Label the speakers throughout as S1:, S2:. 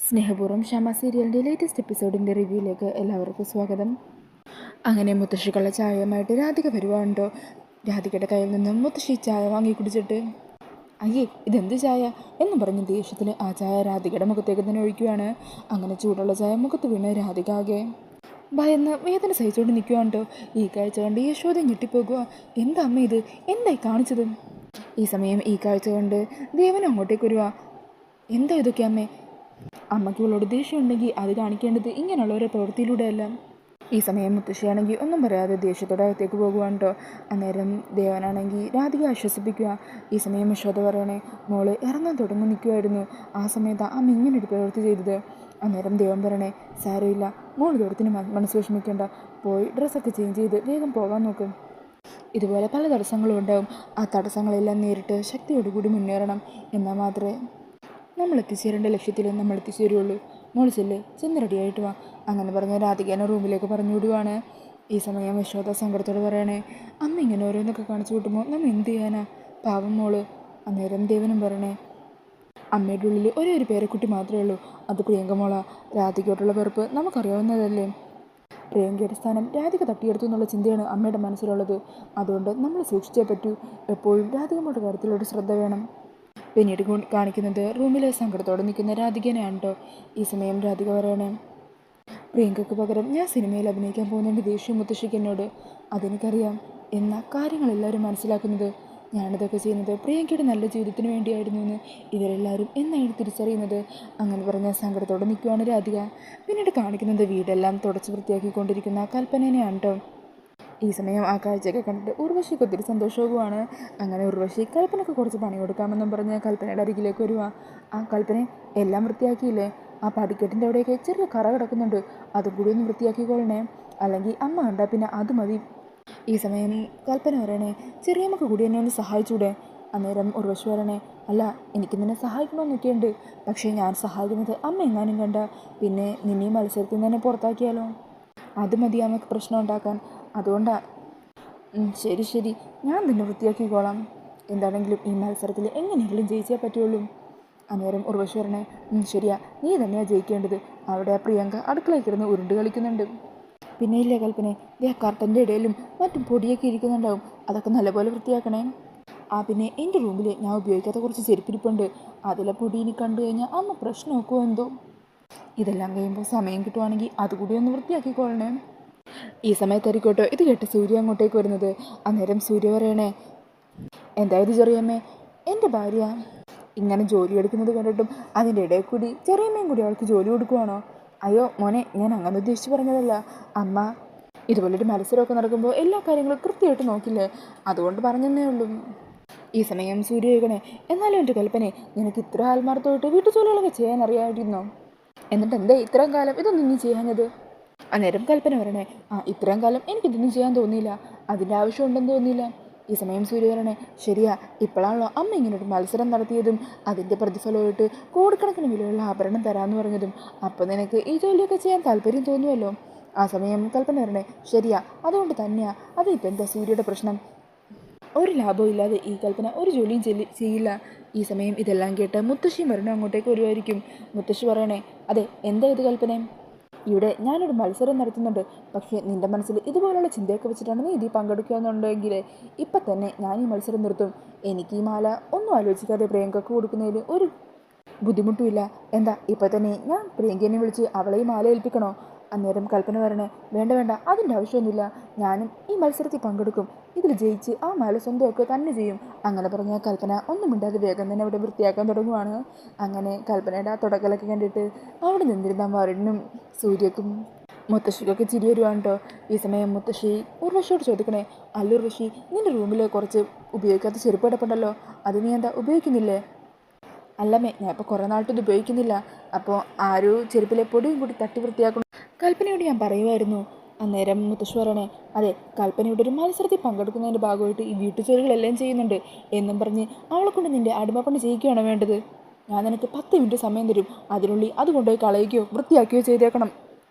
S1: സ്നേഹപൂർവ്വം ക്ഷമ സീരിയലിൻ്റെ ലേറ്റസ്റ്റ് എപ്പിസോഡിൻ്റെ റിവ്യൂയിലേക്ക് എല്ലാവർക്കും സ്വാഗതം. അങ്ങനെ മുത്തശ്ശിക്കുള്ള ചായയുമായിട്ട് രാധിക വരുവാണ്ടോ. രാധികയുടെ കയ്യിൽ നിന്നും മുത്തശ്ശി ചായ വാങ്ങി കുടിച്ചിട്ട് അയ്യേ ഇതെന്ത് ചായ എന്നും പറഞ്ഞ് ദേഷ്യത്തിൽ ആ ചായ രാധികയുടെ മുഖത്തേക്ക് തന്നെ ഒഴിക്കുകയാണ്. അങ്ങനെ ചൂടുള്ള ചായ മുഖത്ത് വീണ് രാധിക ആകെ ഭയന്ന് വേദന സഹിച്ചുകൊണ്ട് നിൽക്കുവാണ്ടോ. ഈ കാഴ്ച കണ്ട് യശോദ ഞെട്ടിപ്പോകുക. എന്താ അമ്മ ഇത്, എന്തായി കാണിച്ചത്? ഈ സമയം ഈ കാഴ്ച കണ്ട് ദേവനും അങ്ങോട്ടേക്ക് വരുക. എന്താ ഇതൊക്കെ അമ്മേ? അമ്മയ്ക്ക് ഇവളോട് ദേഷ്യം ഉണ്ടെങ്കിൽ അത് കാണിക്കേണ്ടത് ഇങ്ങനെയുള്ള ഓരോ പ്രവൃത്തിയിലൂടെയല്ല. ഈ സമയം മുത്തശ്ശിയാണെങ്കിൽ ഒന്നും പറയാതെ ദേഷ്യത്തോടെ അകത്തേക്ക് പോകുവാണ് കേട്ടോ. അന്നേരം ദേവനാണെങ്കിൽ രാധിക ആശ്വസിപ്പിക്കുക. ഈ സമയം യശോദ പറയണേ മോള് ഇറങ്ങാൻ തുടങ്ങി നിൽക്കുമായിരുന്നു. ആ സമയത്ത് അമ്മ ഇങ്ങനൊരു പ്രവൃത്തി ചെയ്തത്. അന്നേരം ദേവൻ പറയണേ സാരമില്ല മോൾ ദൂരത്തിന് മനസ്സ് വിഷമിക്കേണ്ട, പോയി ഡ്രസ്സൊക്കെ ചേഞ്ച് ചെയ്ത് വേഗം പോകാൻ നോക്കും. ഇതുപോലെ പല തടസ്സങ്ങളും ഉണ്ടാവും. ആ തടസ്സങ്ങളെല്ലാം നേരിട്ട് ശക്തിയോടുകൂടി മുന്നേറണം. എന്നാൽ മാത്രമേ നമ്മൾ എത്തിച്ചേരേണ്ട ലക്ഷ്യത്തിൽ നമ്മൾ എത്തിച്ചേരുള്ളൂ. മോൾ ചെന്ന് റെഡിയായിട്ട് വാ. അങ്ങനെ പറഞ്ഞ രാധികേനെ റൂമിലേക്ക് പറഞ്ഞു വിടുവാണ്. ഈ സമയം യശോദ സങ്കടത്തോട് പറയണേ അമ്മ ഇങ്ങനെ ഓരോന്നൊക്കെ കാണിച്ചു കൂട്ടുമ്പോൾ നമ്മൾ എന്ത് ചെയ്യാനാ, പാവം മോള്. അന്നേരം ദേവനും പറയണേ അമ്മയുടെ ഉള്ളിൽ ഒരേ ഒരു പേരക്കുട്ടി മാത്രമേ ഉള്ളൂ, അത് പ്രിയങ്ക മോള. രാധികയോട്ടുള്ള വെറുപ്പ് നമുക്കറിയാവുന്നതല്ലേ. പ്രിയങ്കയുടെ സ്ഥാനം രാധിക തട്ടിയെടുത്തു എന്നുള്ള ചിന്തയാണ് അമ്മയുടെ മനസ്സിലുള്ളത്. അതുകൊണ്ട് നമ്മൾ സൂക്ഷിച്ചേ പറ്റൂ. എപ്പോഴും രാധികമ്മയുടെ കാര്യത്തിലൊരു ശ്രദ്ധ വേണം. പിന്നീട് കാണിക്കുന്നത് റൂമിലെ സങ്കടത്തോടെ നിൽക്കുന്ന രാധികനെയാണ് കേട്ടോ. ഈ സമയം രാധിക പറയണേ പ്രിയങ്കയ്ക്ക് പകരം ഞാൻ സിനിമയിൽ അഭിനയിക്കാൻ പോകുന്നതിൻ്റെ ദേഷ്യം മുത്തശ്ശിക്ക് എന്നോട്. അതെനിക്കറിയാം. എന്ന കാര്യങ്ങളെല്ലാവരും മനസ്സിലാക്കുന്നത് ഞാനിതൊക്കെ ചെയ്യുന്നത് പ്രിയങ്കയുടെ നല്ല ജീവിതത്തിന് വേണ്ടിയായിരുന്നു എന്ന് ഇവരെല്ലാവരും എന്നാണ് തിരിച്ചറിയുന്നത്. അങ്ങനെ പറഞ്ഞ സങ്കടത്തോടെ നിൽക്കുവാണ് രാധിക. പിന്നീട് കാണിക്കുന്നത് വീടെല്ലാം തുടച്ച് വൃത്തിയാക്കിക്കൊണ്ടിരിക്കുന്ന കൽപ്പനേനെയാണ് കേട്ടോ. ഈ സമയം ആ കാഴ്ചയൊക്കെ കണ്ടിട്ട് ഉർവശിക്ക് ഒത്തിരി സന്തോഷവുമാണ്. അങ്ങനെ ഉർവശി കൽപ്പനയ്ക്ക് കുറച്ച് പണി കൊടുക്കാമെന്നും പറഞ്ഞ് കൽപ്പനയുടെ അരികിലേക്ക് വരുക. ആ കൽപ്പന എല്ലാം വൃത്തിയാക്കിയില്ലേ? ആ പടിക്കെട്ടിൻ്റെ അവിടെയൊക്കെ ചെറിയ കറ കിടക്കുന്നുണ്ട്, അതും കൂടി ഒന്ന് വൃത്തിയാക്കിക്കൊള്ളണേ, അല്ലെങ്കിൽ അമ്മ കണ്ടാൽ പിന്നെ അത് മതി. ഈ സമയം കൽപ്പന പറയണേ ചെറിയമ്മക്ക് കൂടി എന്നെ ഒന്ന് സഹായിച്ചൂടെ? അന്നേരം ഉർവശി പറയണേ അല്ല എനിക്ക് നിന്നെ സഹായിക്കണമെന്നൊക്കെ ഉണ്ട്, പക്ഷേ ഞാൻ സഹായിക്കുന്നത് അമ്മ എങ്ങാനും കണ്ട പിന്നെ നിന്നെ മത്സരത്തിൽ തന്നെ പുറത്താക്കിയാലോ? അത് മതി അമ്മക്ക് പ്രശ്നം ഉണ്ടാക്കാൻ. അതുകൊണ്ടാ ശരി ഞാൻ തന്നെ വൃത്തിയാക്കിക്കോളാം. എന്താണെങ്കിലും ഈ മത്സരത്തിൽ എങ്ങനെയെങ്കിലും ജയിച്ചേ പറ്റുള്ളൂ. അന്നേരം ഉർവശി പറഞ്ഞേ ശരിയാ, നീ തന്നെയാണ് ജയിക്കേണ്ടത്. അവിടെ പ്രിയങ്ക അടുക്കളയിൽ കിടന്ന് ഉരുണ്ട് കളിക്കുന്നുണ്ട്. പിന്നെ ഇല്ലേ കൽപ്പനെ, ദേ കർട്ടൻ്റെ ഇടയിലും മറ്റും പൊടിയൊക്കെ ഇരിക്കുന്നുണ്ടാവും, അതൊക്കെ നല്ലപോലെ വൃത്തിയാക്കണേ. പിന്നെ എൻ്റെ റൂമിൽ ഞാൻ ഉപയോഗിക്കാത്ത കുറച്ച് ചെരുപ്പിരിപ്പുണ്ട്, അതിലെ പൊടി ഇനി കണ്ടു കഴിഞ്ഞാൽ അമ്മ പ്രശ്നം നോക്കുമോ എന്തോ. ഇതെല്ലാം കഴിയുമ്പോൾ സമയം കിട്ടുവാണെങ്കിൽ അതുകൂടി ഒന്ന് വൃത്തിയാക്കിക്കൊള്ളണേ. ഈ സമയത്തായിരിക്കോട്ടോ ഇത് കേട്ട് സൂര്യ അങ്ങോട്ടേക്ക് വരുന്നത്. അന്നേരം സൂര്യ പറയണേ എന്തായത് ചെറിയമ്മേ, എൻ്റെ ഭാര്യ ഇങ്ങനെ ജോലി എടുക്കുന്നത് കണ്ടിട്ടും അതിൻ്റെ ഇടയിൽ കൂടി ചെറിയമ്മയും കൂടി അവൾക്ക് ജോലി കൊടുക്കുവാണോ? അയ്യോ മോനെ, ഞാൻ അങ്ങനെ ഉദ്ദേശിച്ച് പറഞ്ഞതല്ല. അമ്മ ഇതുപോലൊരു മത്സരമൊക്കെ നടക്കുമ്പോൾ എല്ലാ കാര്യങ്ങളും കൃത്യമായിട്ട് നോക്കില്ലേ, അതുകൊണ്ട് പറഞ്ഞതേ ഉള്ളൂ. ഈ സമയം സൂര്യ ചോദിക്കണേ എന്നാലും എൻ്റെ കൽപ്പനെ, നിനക്ക് ഇത്ര ആത്മാർത്ഥമായിട്ട് വീട്ടുജോലികളൊക്കെ ചെയ്യാൻ അറിയാമായിരുന്നോ? എന്നിട്ട് എന്തേ ഇത്രയും കാലം ഇതൊന്നും നീ ചെയ്യാഞ്ഞത്? അന്നേരം കൽപ്പന പറയണേ ഇത്രയും കാലം എനിക്കിതൊന്നും ചെയ്യാൻ തോന്നിയില്ല, അതിൻ്റെ ആവശ്യമുണ്ടെന്ന് തോന്നിയില്ല. ഈ സമയം സൂര്യ പറയണേ ശരിയാ, ഇപ്പോഴാണല്ലോ അമ്മ ഇങ്ങനൊരു മത്സരം നടത്തിയതും അതിൻ്റെ പ്രതിഫലമായിട്ട് കോടിക്കണക്കിന് വിലയുള്ള ആഭരണം തരാമെന്ന് പറഞ്ഞതും. അപ്പോൾ നിനക്ക് ഈ ജോലിയൊക്കെ ചെയ്യാൻ താല്പര്യം തോന്നുമല്ലോ. ആ സമയം കൽപ്പന പറയണേ ശരിയാ, അതുകൊണ്ട് തന്നെയാ. അതിപ്പോൾ എന്താ സൂര്യയുടെ പ്രശ്നം? ഒരു ലാഭവും ഇല്ലാതെ ഈ കൽപ്പന ഒരു ജോലിയും ചെയ്യില്ല. ഈ സമയം ഇതെല്ലാം കേട്ട് മുത്തശ്ശിയും വരണം അങ്ങോട്ടേക്ക് വരുമായിരിക്കും. മുത്തശ്ശി പറയണേ അതെ എന്താ ഇത് കൽപ്പന? ഇവിടെ ഞാനൊരു മത്സരം നടത്തുന്നുണ്ട്, പക്ഷേ നിൻ്റെ മനസ്സിൽ ഇതുപോലുള്ള ചിന്തയൊക്കെ വെച്ചിട്ടാണ് നീ ഇതിൽ പങ്കെടുക്കുകയെന്നുണ്ടെങ്കിൽ ഇപ്പം തന്നെ ഞാൻ ഈ മത്സരം നിർത്തും. എനിക്ക് ഈ മാല ഒന്നും ആലോചിക്കാതെ പ്രിയങ്കക്ക് കൊടുക്കുന്നതിൽ ഒരു ബുദ്ധിമുട്ടുമില്ല. എന്താ ഇപ്പം തന്നെ ഞാൻ പ്രിയങ്കേനെ വിളിച്ച് അവളെ ഈ മാല ഏൽപ്പിക്കണോ? അന്നേരം കൽപ്പന പറയണേ വേണ്ട അതിൻ്റെ ആവശ്യമൊന്നുമില്ല, ഞാനും ഈ മത്സരത്തിൽ പങ്കെടുക്കും, ഇതിൽ ജയിച്ച് ആ മാല സ്വന്തമൊക്കെ തന്നെ ചെയ്യും. അങ്ങനെ പറഞ്ഞ കൽപ്പന ഒന്നും മിണ്ടാതെ വേഗം തന്നെ അവിടെ വൃത്തിയാക്കാൻ തുടങ്ങുവാണ്. അങ്ങനെ കൽപ്പനയുടെ ആ തുടക്കലൊക്കെ കണ്ടിട്ട് അവിടെ നിന്നിരുന്ന വരുണിനും സൂര്യക്കും മുത്തശ്ശിക്കൊക്കെ ചിരി വരുവാണ് കേട്ടോ. ഈ സമയം മുത്തശ്ശി ഉർവശിയോട് ചോദിക്കണേ അല്ല ഉർവശി, നിൻ്റെ റൂമിൽ കുറച്ച് ഉപയോഗിക്കാത്ത ചെരുപ്പ് കിടപ്പുണ്ടല്ലോ, അത് നീ എന്താ ഉപയോഗിക്കുന്നില്ലേ? അല്ലമ്മേ, ഞാൻ ഇപ്പോൾ കുറേ നാളത്തെ ഇത് ഉപയോഗിക്കുന്നില്ല. അപ്പോൾ ആരോ ചെരുപ്പിലെ പൊടിയും കൂടി തട്ടി വൃത്തിയാക്കണം കൽപ്പനയോട് ഞാൻ പറയുമായിരുന്നു. അന്നേരം മുത്തശ്ശി പറയണേ അതെ, കൽപ്പനയുടെ ഒരു മത്സരത്തിൽ പങ്കെടുക്കുന്നതിൻ്റെ ഭാഗമായിട്ട് ഈ വീട്ടുജോലികളെല്ലാം ചെയ്യുന്നുണ്ട് എന്നും പറഞ്ഞ് അവളെ കൊണ്ട് നിൻ്റെ അടിമപ്പണി ചെയ്യിക്കുകയാണോ വേണ്ടത്? ഞാൻ നിനക്ക് 10 മിനിറ്റ് സമയം തരും, അതിനുള്ളിൽ അത് കൊണ്ടുപോയി കളയുകയോ വൃത്തിയാക്കുകയോ ചെയ്തേക്കണം.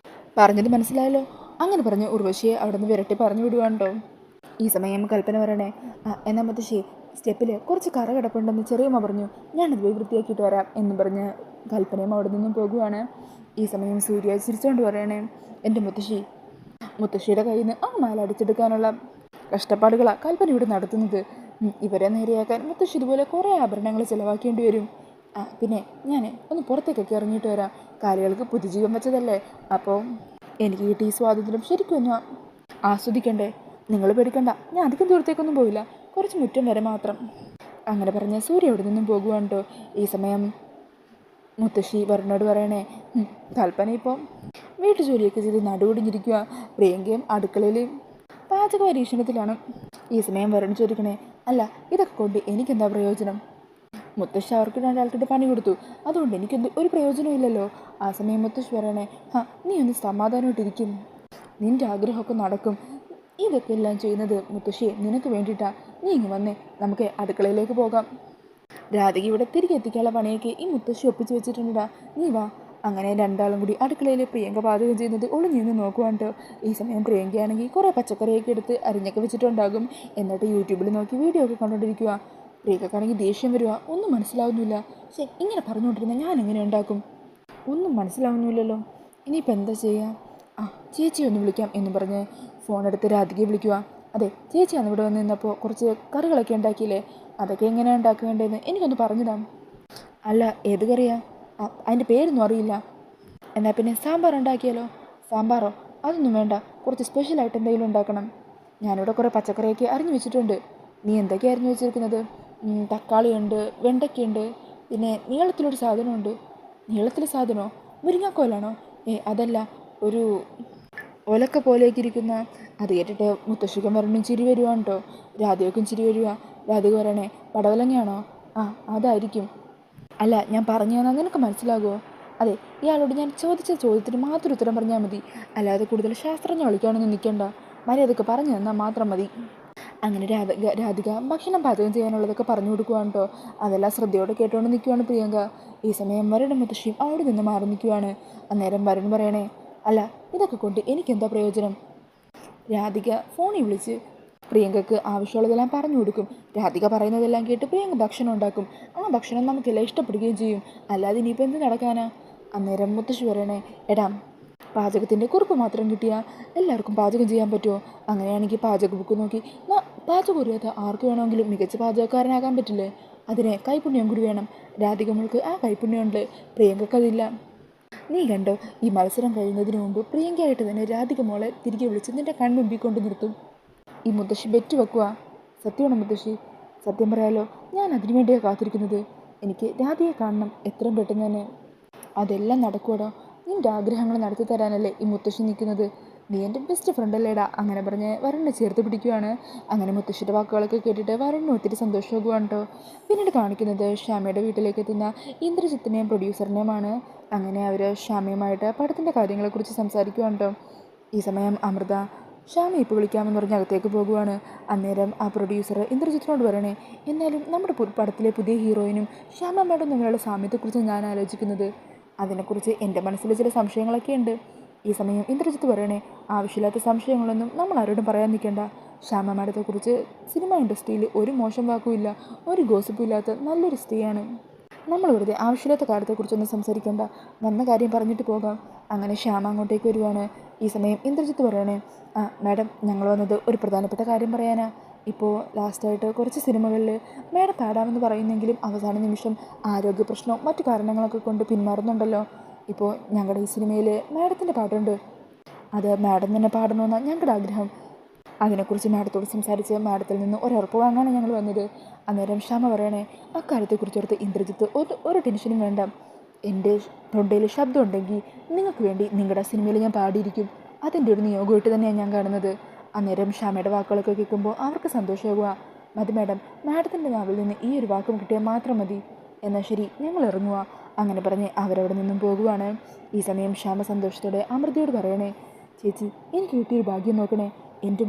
S1: പറഞ്ഞത് മനസ്സിലായല്ലോ? അങ്ങനെ പറഞ്ഞ് ഉർവശിയെ അവിടെ നിന്ന് വിരട്ടി പറഞ്ഞു വിടുവാണ്ടോ. ഈ സമയം കൽപ്പന പറയണേ എന്നാൽ മുത്തശ്ശി സ്റ്റെപ്പിൽ കുറച്ച് കറ കിടപ്പുണ്ടെന്ന് ചെറിയമ്മ പറഞ്ഞു. ഞാനത് പോയി വൃത്തിയാക്കിയിട്ട് വരാം എന്ന് പറഞ്ഞ് കൽപ്പനയും അവിടെ നിന്നും പോകുവാണ്. ഈ സമയം സൂര്യ ചിരിച്ചുകൊണ്ട് പറയണേ, എൻ്റെ മുത്തശ്ശിയുടെ കയ്യിൽ നിന്ന് ആ മാല അടിച്ചെടുക്കാനുള്ള കഷ്ടപ്പാടുകളാണ് കൽപ്പന ഇവിടെ നടത്തുന്നത്. ഇവരെ നേരെയാക്കാൻ മുത്തശ്ശി ഇതുപോലെ കുറേ ആഭരണങ്ങൾ ചിലവാക്കേണ്ടി വരും. പിന്നെ ഞാൻ ഒന്ന് പുറത്തേക്കൊക്കെ ഇറങ്ങിയിട്ട് വരാം. കാലുകൾക്ക് പുതുജീവൻ വെച്ചതല്ലേ, അപ്പോൾ എനിക്ക് കിട്ടിയ ഈ സ്വാതന്ത്ര്യം ശരിക്കും ഒന്ന് ആസ്വദിക്കണ്ടേ. നിങ്ങൾ പേടിക്കണ്ട, ഞാൻ അധികം ദൂരത്തേക്കൊന്നും പോയില്ല, കുറച്ച് മുറ്റം വരെ മാത്രം. അങ്ങനെ പറഞ്ഞ സൂര്യ അവിടെ നിന്നും പോകുവാണ് കേട്ടോ. ഈ സമയം മുത്തശ്ശി വരനോട് പറയണേ, കൽപ്പന ഇപ്പം വീട്ടു ജോലിയൊക്കെ ചെയ്ത് നടുവൊടിഞ്ഞിരിക്കുക. പ്രിയങ്കയും അടുക്കളയിൽ പാചക പരീക്ഷണത്തിലാണ്. ഈ സമയം വരൺ ചോദിക്കണേ, അല്ല ഇതൊക്കെ കൊണ്ട് എനിക്കെന്താ പ്രയോജനം? മുത്തശ്ശി അവർക്ക് രണ്ടാൾക്കിട്ട് പണി കൊടുത്തു, അതുകൊണ്ട് എനിക്കൊന്നും ഒരു പ്രയോജനവും ഇല്ലല്ലോ. ആ സമയം മുത്തശ്ശി പറയണേ, നീ ഒന്ന് സമാധാനമായിട്ടിരിക്കും, നിൻ്റെ ആഗ്രഹമൊക്കെ നടക്കും. ഇതൊക്കെ എല്ലാം ചെയ്യുന്നത് മുത്തശ്ശിയെ നിനക്ക് വേണ്ടിയിട്ടാ. നീ ഇങ്ങ് വന്നേ, നമുക്ക് അടുക്കളയിലേക്ക് പോകാം. രാധിക ഇവിടെ തിരികെ എത്തിക്കാനുള്ള പണിയൊക്കെ ഈ മുത്തശ്ശി ഒപ്പിച്ച് വെച്ചിട്ടുണ്ടാ, നീ വാ. അങ്ങനെ രണ്ടാളും കൂടി അടുക്കളയിൽ പ്രിയങ്ക പാചകം ചെയ്യുന്നത് ഒളിഞ്ഞു നിന്ന് നോക്കുവാണ് കേട്ടോ. ഈ സമയം പ്രിയങ്കയാണെങ്കിൽ കുറേ പച്ചക്കറിയൊക്കെ എടുത്ത് അരിഞ്ഞൊക്കെ വെച്ചിട്ടുണ്ടാകും. എന്നിട്ട് യൂട്യൂബിൽ നോക്കി വീഡിയോ ഒക്കെ കണ്ടുകൊണ്ടിരിക്കുക. പ്രിയങ്കാണെങ്കിൽ ദേഷ്യം വരിക, ഒന്നും മനസ്സിലാവുന്നില്ല. പക്ഷേ ഇങ്ങനെ പറഞ്ഞുകൊണ്ടിരുന്ന ഞാൻ എങ്ങനെ ഉണ്ടാക്കും? ഒന്നും മനസ്സിലാവുന്നില്ലല്ലോ, ഇനിയിപ്പോൾ എന്താ ചെയ്യുക? ചേച്ചി ഒന്ന് വിളിക്കാം എന്ന് പറഞ്ഞ് ഫോണെടുത്ത് രാധികയെ വിളിക്കുക. അതെ ചേച്ചി അന്ന് ഇവിടെ വന്ന് നിന്നപ്പോൾ കുറച്ച് കറികളൊക്കെ ഉണ്ടാക്കിയില്ലേ, അതൊക്കെ എങ്ങനെയാണ് ഉണ്ടാക്കേണ്ടതെന്ന് എനിക്കൊന്ന് പറഞ്ഞുതാം. അല്ല ഏത് കറിയാ? അതിൻ്റെ പേരൊന്നും അറിയില്ല. എന്നാൽ പിന്നെ സാമ്പാർ ഉണ്ടാക്കിയാലോ? സാമ്പാറോ? അതൊന്നും വേണ്ട, കുറച്ച് സ്പെഷ്യലായിട്ട് എന്തെങ്കിലും ഉണ്ടാക്കണം. ഞാനിവിടെ കുറേ പച്ചക്കറിയൊക്കെ അരിഞ്ഞു വെച്ചിട്ടുണ്ട്. നീ എന്തൊക്കെയാണ് അരിഞ്ഞു വെച്ചിരിക്കുന്നത്? തക്കാളിയുണ്ട്, വെണ്ടയ്ക്കുണ്ട്, പിന്നെ നീളത്തിലൊരു സാധനമുണ്ട്. നീളത്തിലെ സാധനമോ? മുരിങ്ങാക്കോലാണോ? അതല്ല, ഒരു ഒലക്ക പോലെയൊക്കെ ഇരിക്കുന്ന. അത് കേട്ടിട്ട് മുത്തശ്ശിക്കും വരണും ചിരി വരുവാണ് കേട്ടോ. രാധികയ്ക്കും ചിരി വരിക. രാധിക പറയണേ, പടവലങ്ങയാണോ? അതായിരിക്കും. അല്ല ഞാൻ പറഞ്ഞു തന്നാൽ നിനക്ക് മനസ്സിലാകുമോ? അതെ, ഇയാളോട് ഞാൻ ചോദിച്ച ചോദ്യത്തിന് മാത്രം ഉത്തരം പറഞ്ഞാൽ മതി, അല്ലാതെ കൂടുതൽ ശാസ്ത്രജ്ഞ വിളിക്കാനൊന്നും നിൽക്കണ്ട. മര്യാദക്ക് പറഞ്ഞു തന്നാൽ മാത്രം മതി. അങ്ങനെ രാധിക ഭക്ഷണം പാചകം ചെയ്യാനുള്ളതൊക്കെ പറഞ്ഞു കൊടുക്കുവാണ് കേട്ടോ. അതെല്ലാം ശ്രദ്ധയോടെ കേട്ടുകൊണ്ട് നിൽക്കുവാണ് പ്രിയങ്ക. ഈ സമയം വരണും മുത്തശ്ശിയും അവിടെ നിന്ന് മാറി നിൽക്കുവാണ്. അന്നേരം വരൺ പറയണേ, അല്ല ഇതൊക്കെ കൊണ്ട് എനിക്കെന്താ പ്രയോജനം? രാധിക ഫോണിൽ വിളിച്ച് പ്രിയങ്കയ്ക്ക് ആവശ്യമുള്ളതെല്ലാം പറഞ്ഞു കൊടുക്കും. രാധിക പറയുന്നതെല്ലാം കേട്ട് പ്രിയങ്ക ഭക്ഷണം ഉണ്ടാക്കും. ആ ഭക്ഷണം നമുക്കെല്ലാം ഇഷ്ടപ്പെടുകയും ചെയ്യും. അല്ലാതെ ഇനിയിപ്പോൾ എന്ത് നടക്കാനാ? അന്നേരം മുത്തശ്ശി പറയണേ, എടാ പാചകത്തിൻ്റെ കുറിപ്പ് മാത്രം കിട്ടിയാൽ എല്ലാവർക്കും പാചകം ചെയ്യാൻ പറ്റുമോ? അങ്ങനെയാണെങ്കിൽ പാചക ബുക്ക് നോക്കി പാചകം അറിയാത്ത ആർക്ക് വേണമെങ്കിലും മികച്ച പാചകക്കാരനാകാൻ പറ്റില്ലേ? അതിന് കൈപുണ്യം കൂടി വേണം. രാധിക മോൾക്ക് ആ കൈപുണ്യമുണ്ട്, പ്രിയങ്കക്കതില്ല. നീ കണ്ടോ, ഈ മത്സരം കഴിയുന്നതിന് മുമ്പ് പ്രിയങ്കയായിട്ട് തന്നെ രാധിക മോളെ തിരികെ വിളിച്ച് നിൻ്റെ കൺമുമ്പിൽ കൊണ്ട് നിർത്തും. ഈ മുത്തശ്ശി ബെറ്റ് വെക്കുക. സത്യമാണ് മുത്തശ്ശി, സത്യം പറയാലോ ഞാൻ അതിനു വേണ്ടിയാണ് കാത്തിരിക്കുന്നത്. എനിക്ക് രാധികയെ കാണണം എത്രയും പെട്ടെന്ന് തന്നെ. അതെല്ലാം നടക്കുവാടോ, നിൻ്റെ ആഗ്രഹങ്ങൾ നടത്തി തരാനല്ലേ ഈ മുത്തശ്ശി നിൽക്കുന്നത്. നീ എൻ്റെ ബെസ്റ്റ് ഫ്രണ്ടല്ലേടാ. അങ്ങനെ പറഞ്ഞ് വരണിനെ ചേർത്ത് പിടിക്കുകയാണ്. അങ്ങനെ മുത്തശ്ശിയുടെ വാക്കുകളൊക്കെ കേട്ടിട്ട് വരണിന് ഒത്തിരി സന്തോഷമാകുവാണ് കേട്ടോ. പിന്നീട് കാണിക്കുന്നത് ശ്യാമയുടെ വീട്ടിലേക്ക് എത്തുന്ന ഇന്ദ്രജിത്തിനെയും പ്രൊഡ്യൂസറിനെയുമാണ്. അങ്ങനെ അവർ ശ്യാമയുമായിട്ട് പടത്തിൻ്റെ കാര്യങ്ങളെക്കുറിച്ച് സംസാരിക്കുകയാണ് കേട്ടോ. ഈ സമയം അമൃത ശ്യാമ ഇപ്പോൾ വിളിക്കാമെന്ന് പറഞ്ഞ് അകത്തേക്ക് പോകുവാണ്. അന്നേരം ആ പ്രൊഡ്യൂസർ ഇന്ദ്രജിത്തിനോട് പറയണേ, എന്നാലും നമ്മുടെ പടത്തിലെ പുതിയ ഹീറോയിനും ശ്യാമ മാഡം തമ്മിലുള്ള സാമ്യത്തെക്കുറിച്ച് ഞാൻ ആലോചിക്കുന്നത്. അതിനെക്കുറിച്ച് എൻ്റെ മനസ്സിൽ ചില സംശയങ്ങളൊക്കെ ഉണ്ട്. ഈ സമയം ഇന്ദ്രജിത്ത് പറയണേ, ആവശ്യമില്ലാത്ത സംശയങ്ങളൊന്നും നമ്മൾ ആരോടും പറയാൻ നിൽക്കേണ്ട. ശ്യാമ മാഡത്തെക്കുറിച്ച് സിനിമ ഇൻഡസ്ട്രിയിൽ ഒരു മോശം വാക്കുമില്ല, ഒരു ഗോസിപ്പും ഇല്ലാത്ത നല്ലൊരു സ്ത്രീയാണ്. നമ്മൾ വെറുതെ ആവശ്യമില്ലാത്ത കാര്യത്തെക്കുറിച്ചൊന്നും സംസാരിക്കേണ്ട, വന്ന കാര്യം പറഞ്ഞിട്ട് പോകാം. അങ്ങനെ ശ്യാമ അങ്ങോട്ടേക്ക് വരുവാണ്. ഈ സമയം ഇന്ദ്രജിത്ത് പറയണേ, മാഡം ഞങ്ങൾ വന്നത് ഒരു പ്രധാനപ്പെട്ട കാര്യം പറയാനാ. ഇപ്പോൾ ലാസ്റ്റായിട്ട് കുറച്ച് സിനിമകളിൽ മാഡം പാടാമെന്ന് പറയുന്നെങ്കിലും അവസാന നിമിഷം ആരോഗ്യ പ്രശ്നവും മറ്റു കാരണങ്ങളൊക്കെ കൊണ്ട് പിന്മാറുന്നുണ്ടല്ലോ. ഇപ്പോൾ ഞങ്ങളുടെ ഈ സിനിമയിൽ മാഡത്തിൻ്റെ പാട്ടുണ്ട്, അത് മാഡം തന്നെ പാടണമെന്നാണ് ഞങ്ങളുടെ ആഗ്രഹം. അതിനെക്കുറിച്ച് മാഡത്തോട് സംസാരിച്ച് മാഡത്തിൽ നിന്ന് ഒരുറപ്പ് വാങ്ങാനാണ് ഞങ്ങൾ വന്നത്. അന്നേരം ശ്യാമ പറയണേ, അക്കാര്യത്തെക്കുറിച്ചോർത്ത് ഇന്ദ്രജിത്ത് ഒരു ടെൻഷനും വേണ്ട. എൻ്റെ തൊണ്ടയിൽ ശബ്ദം ഉണ്ടെങ്കിൽ നിങ്ങൾക്ക് വേണ്ടി നിങ്ങളുടെ സിനിമയിൽ ഞാൻ പാടിയിരിക്കും. അതിൻ്റെ ഒരു നിയോഗമായിട്ട് തന്നെയാണ് ഞാൻ കാണുന്നത്. അന്നേരം ശ്യാമയുടെ വാക്കുകളൊക്കെ കേൾക്കുമ്പോൾ അവർക്ക് സന്തോഷമാകുക. മതി മാഡം, മാഡത്തിൻ്റെ നാവിൽ നിന്ന് ഈ ഒരു വാക്കും കിട്ടിയാൽ മാത്രം മതി. എന്നാൽ ശരി, ഞങ്ങൾ ഇറങ്ങുക. അങ്ങനെ പറഞ്ഞ് അവരവിടെ നിന്നും പോകുവാണ്. ഈ സമയം ശ്യാമ സന്തോഷത്തോടെ അമൃതയോട് പറയണേ, ചേച്ചി എനിക്ക് കിട്ടിയൊരു ഭാഗ്യം നോക്കണേ. എൻ്റെ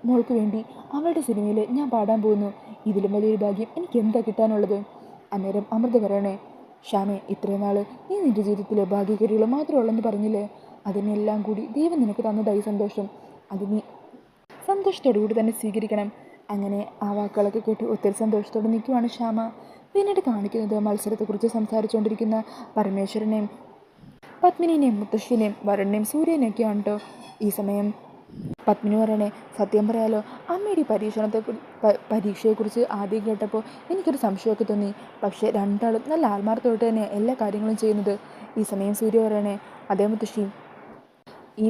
S1: മോൾക്ക് വേണ്ടി അവളുടെ സിനിമയിൽ ഞാൻ പാടാൻ പോകുന്നു. ഇതിലും വലിയൊരു ഭാഗ്യം എനിക്ക് എന്താ കിട്ടാനുള്ളത്? അന്നേരം അമൃത പറയണേ, ശ്യാമേ, ഇത്രയും നാൾ നീ നിൻ്റെ ജീവിതത്തിൽ ഭാഗ്യകരികൾ മാത്രമേ ഉള്ളെന്ന് പറഞ്ഞില്ലേ? അതിനെല്ലാം കൂടി ദൈവം നിനക്ക് തന്നതായി സന്തോഷം. അത് നീ സന്തോഷത്തോടു കൂടി തന്നെ സ്വീകരിക്കണം. അങ്ങനെ ആ വാക്കുകളൊക്കെ കേട്ട് ഒത്തിരി സന്തോഷത്തോടെ നിൽക്കുവാണ് ശ്യാമ. പിന്നീട് കാണിക്കുന്നത് മത്സരത്തെക്കുറിച്ച് സംസാരിച്ചുകൊണ്ടിരിക്കുന്ന പരമേശ്വരനെയും പത്മിനിനെയും മുത്തശ്ശിനെയും വരുണിനെയും സൂര്യനെയൊക്കെയാണ് കേട്ടോ. ഈ സമയം പത്മിനി പറയണേ, സത്യം പറയാലോ അമ്മയുടെ ഈ പരീക്ഷയെക്കുറിച്ച് ആദ്യം കേട്ടപ്പോൾ എനിക്കൊരു സംശയമൊക്കെ തോന്നി. പക്ഷേ രണ്ടാളും നല്ല ആത്മാർത്ഥമായിട്ട് തന്നെ എല്ലാ കാര്യങ്ങളും ചെയ്യുന്നത്. ഈ സമയം സൂര്യ പറയണേ, അതേ മുത്തശ്ശി, ഈ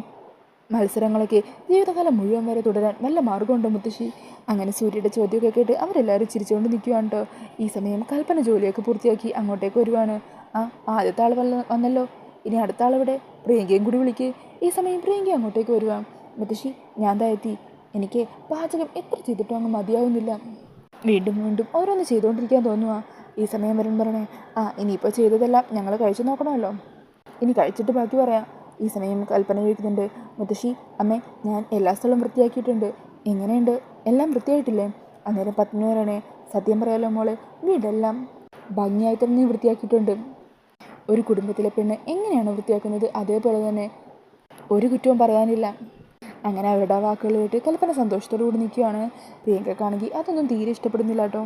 S1: മത്സരങ്ങളൊക്കെ ജീവിതകാലം മുഴുവൻ വരെ തുടരാൻ നല്ല മാർഗമുണ്ടോ മുത്തശ്ശി? അങ്ങനെ സൂര്യയുടെ ചോദ്യമൊക്കെ കേട്ട് അവരെല്ലാവരും ചിരിച്ചുകൊണ്ട് നിൽക്കുകയാണ് കേട്ടോ. ഈ സമയം കൽപ്പന ജോലിയൊക്കെ പൂർത്തിയാക്കി അങ്ങോട്ടേക്ക് വരുവാണ്. ആദ്യത്തെ ആൾ വന്നല്ലോ, ഇനി അടുത്ത ആളിവിടെ, പ്രിയങ്കയും കൂടി വിളിക്ക്. ഈ സമയം പ്രിയങ്ക അങ്ങോട്ടേക്ക് വരുവാ. മുത്തശ്ശി, ഞാൻ ദാ എത്തി. എനിക്ക് പാചകം എത്ര ചെയ്തിട്ടും അങ്ങ് മതിയാവുന്നില്ല. വീണ്ടും വീണ്ടും ഓരോന്ന് ചെയ്തുകൊണ്ടിരിക്കാൻ തോന്നുക. ഈ സമയം വരും പറയണേ, ഇനിയിപ്പോൾ ചെയ്തതെല്ലാം ഞങ്ങൾ കഴിച്ചു നോക്കണമല്ലോ, ഇനി കഴിച്ചിട്ട് ബാക്കി പറയാം. ഈ സമയം കൽപ്പന ചോദിക്കുന്നുണ്ട്, മുത്തശ്ശി, അമ്മേ, ഞാൻ എല്ലാ സ്ഥലവും വൃത്തിയാക്കിയിട്ടുണ്ട്, എങ്ങനെയുണ്ട്, എല്ലാം വൃത്തിയായിട്ടില്ലേ? അന്നേരം പത്നി പറയണേ, സത്യം പറയാലോ മോളെ, വീടെല്ലാം ഭംഗിയായി തന്നെ വൃത്തിയാക്കിയിട്ടുണ്ട്. ഒരു കുടുംബത്തിലെ പെണ്ണ് എങ്ങനെയാണ് വൃത്തിയാക്കുന്നത് അതേപോലെ തന്നെ, ഒരു കുറ്റവും പറയാനില്ല. അങ്ങനെ അവരുടെ വാക്കുകൾ കേട്ട് കൽപ്പന സന്തോഷത്തോടു കൂടി നിൽക്കുകയാണ്. പ്രിയങ്കക്കാണെങ്കിൽ അതൊന്നും തീരെ ഇഷ്ടപ്പെടുന്നില്ല കേട്ടോ.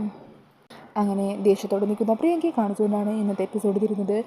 S1: അങ്ങനെ ദേഷ്യത്തോടെ നിൽക്കുന്ന പ്രിയങ്കയെ കാണിച്ചുകൊണ്ടാണ് ഇന്നത്തെ എപ്പിസോഡ് തീരുന്നത്.